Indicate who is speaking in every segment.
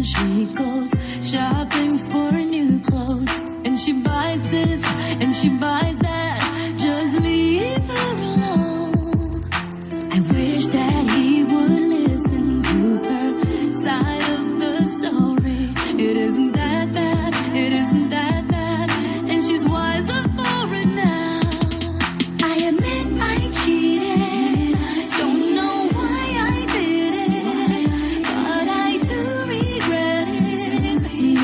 Speaker 1: she goes shopping for new clothes. And she buys this and she buys that. Just leave her alone. I wish that he would listen to her side of the story. It isn't that bad, it isn't that bad, and she's wiser for it now. I admit I cheated, don't know why I did it, but I do regret it.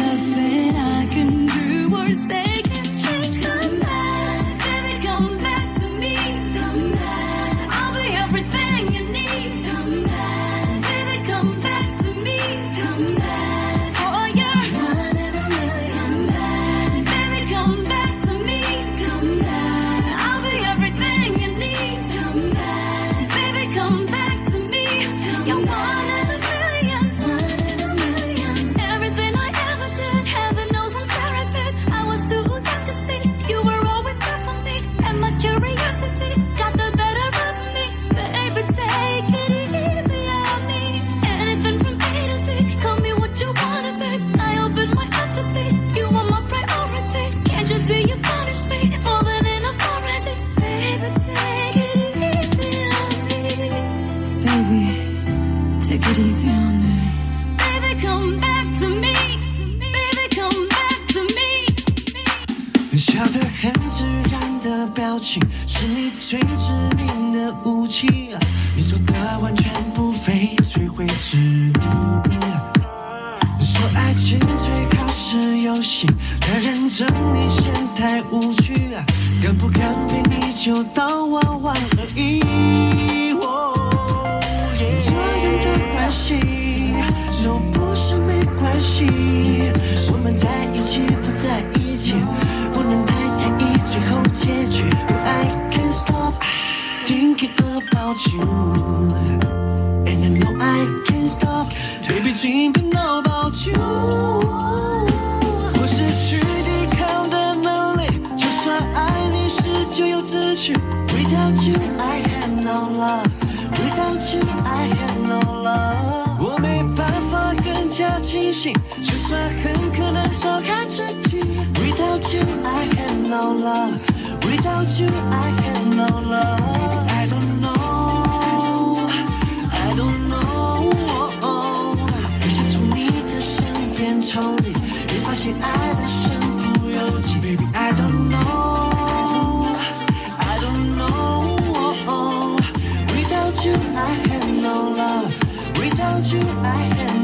Speaker 1: Nothing I can do or say can change. Come back, baby, come back to me. Come back, I'll be everything you need. Come back, baby, come back to me. Come back, oh you're one in a million. Come back, baby, come back to me. Come back, I'll be everything you need. Come back, baby, come back to me. You're one in a million. One in a million. Everything I ever did, heaven knows I'm sorry, babe. I was too young to see you were always there for me, and my curiosity got the better of me. Baby, take it easy on me. Anything from A to Z, call me what you wanna be. I open my heart to be, you are my priority. Can't you see you punished me more than enough already? Baby, take it easy on me. Baby, take it easy on me. Baby, come back to me. Baby, come back to me.
Speaker 2: 笑得很自然的表情，是你最致命的武器。你做的完全不费吹灰之力。说爱情最好是游戏，太认真你嫌太无趣，敢不敢陪你就当玩玩而已。这样的关系，若不是没关系，我们在一起不在一起，不能太在意最后结局。I can't stop thinking about you, and I know I can't stop baby dreaming about you。我失去抵抗的能力，就算爱你时就有秩序。Without you I had no love, without you I had no love。我没办法更加清醒，就算很可能少看自己。Without you I had no love, without you I had no love。 I don't know, I don't know， 于是从你的身边抽离，越发现爱的身不由己。Baby I don't know, I don't know， without you I had no love, without you I had